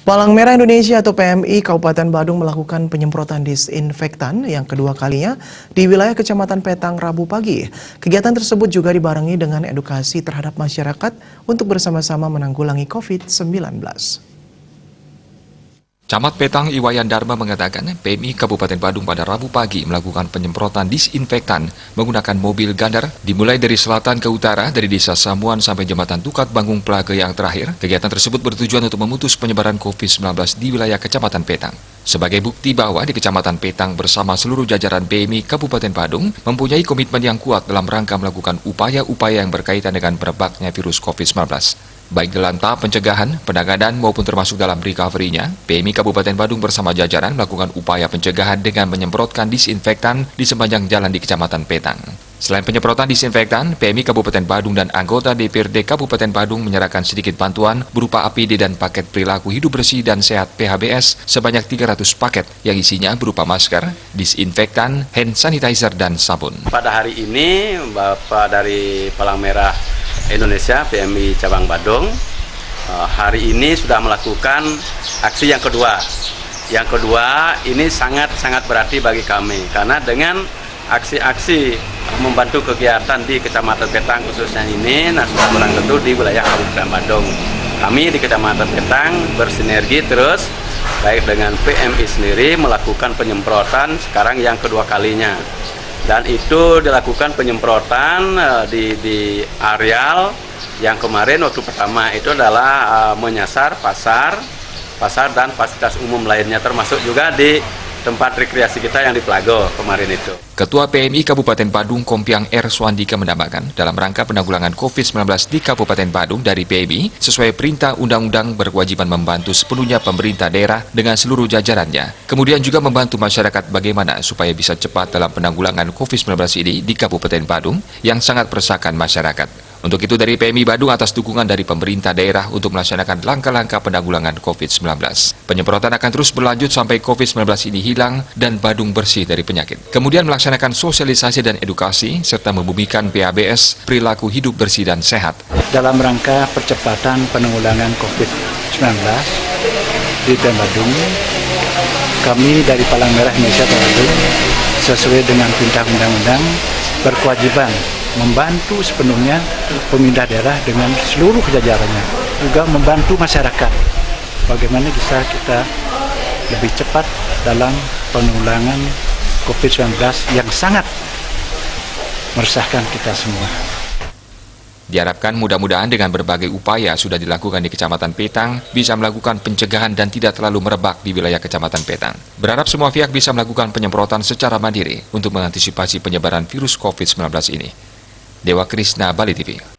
Palang Merah Indonesia atau PMI Kabupaten Badung melakukan penyemprotan disinfektan yang kedua kalinya di wilayah Kecamatan Petang Rabu pagi. Kegiatan tersebut juga dibarengi dengan edukasi terhadap masyarakat untuk bersama-sama menanggulangi COVID-19. Camat Petang Iwayan Dharma mengatakan PMI Kabupaten Badung pada Rabu pagi melakukan penyemprotan disinfektan menggunakan mobil gandar dimulai dari selatan ke utara dari Desa Samuan sampai Jembatan Tukat Bangung Plage yang terakhir. Kegiatan tersebut bertujuan untuk memutus penyebaran COVID-19 di wilayah Kecamatan Petang. Sebagai bukti bahwa di Kecamatan Petang bersama seluruh jajaran PMI Kabupaten Badung mempunyai komitmen yang kuat dalam rangka melakukan upaya-upaya yang berkaitan dengan merebaknya virus COVID-19. Baik dalam tahap pencegahan, penanganan maupun termasuk dalam recovery-nya, PMI Kabupaten Badung bersama jajaran melakukan upaya pencegahan dengan menyemprotkan disinfektan di sepanjang jalan di Kecamatan Petang. Selain penyemprotan disinfektan, PMI Kabupaten Badung dan anggota DPRD Kabupaten Badung menyerahkan sedikit bantuan berupa APD dan paket perilaku hidup bersih dan sehat PHBS sebanyak 300 paket yang isinya berupa masker, disinfektan, hand sanitizer, dan sabun. Pada hari ini, Bapak dari Palang Merah Indonesia PMI Cabang Badung hari ini sudah melakukan aksi yang kedua. Yang kedua ini sangat berarti bagi kami karena dengan aksi-aksi membantu kegiatan di Kecamatan Petang khususnya ini, nah sudah kurang tentu di wilayah Kabupaten Badung. Kami di Kecamatan Petang bersinergi terus baik dengan PMI sendiri melakukan penyemprotan sekarang yang kedua kalinya. Dan itu dilakukan penyemprotan di areal yang kemarin waktu pertama itu adalah menyasar pasar dan fasilitas umum lainnya termasuk juga di tempat rekreasi kita yang di Plago kemarin itu. Ketua PMI Kabupaten Badung Kompiang R. Swandika menambahkan, dalam rangka penanggulangan COVID-19 di Kabupaten Badung dari PMI, sesuai perintah undang-undang berkewajiban membantu sepenuhnya pemerintah daerah dengan seluruh jajarannya. Kemudian juga membantu masyarakat bagaimana supaya bisa cepat dalam penanggulangan COVID-19 ini di Kabupaten Badung yang sangat meresahkan masyarakat. Untuk itu dari PMI Badung atas dukungan dari pemerintah daerah untuk melaksanakan langkah-langkah penanggulangan COVID-19. Penyemprotan akan terus berlanjut sampai COVID-19 ini hilang dan Badung bersih dari penyakit. Kemudian melaksanakan sosialisasi dan edukasi serta membumikan PHBS perilaku hidup bersih dan sehat. Dalam rangka percepatan penanggulangan COVID-19 di Badung, kami dari Palang Merah Indonesia Badung sesuai dengan perintah undang-undang berkewajiban membantu sepenuhnya pemerintah daerah dengan seluruh jajarannya, juga membantu masyarakat bagaimana bisa kita lebih cepat dalam penanggulangan COVID-19 yang sangat meresahkan kita semua. Diharapkan mudah-mudahan dengan berbagai upaya sudah dilakukan di Kecamatan Petang bisa melakukan pencegahan dan tidak terlalu merebak di wilayah Kecamatan Petang. Berharap semua pihak bisa melakukan penyemprotan secara mandiri untuk mengantisipasi penyebaran virus COVID-19 ini. Dewa Krisna, Bali TV.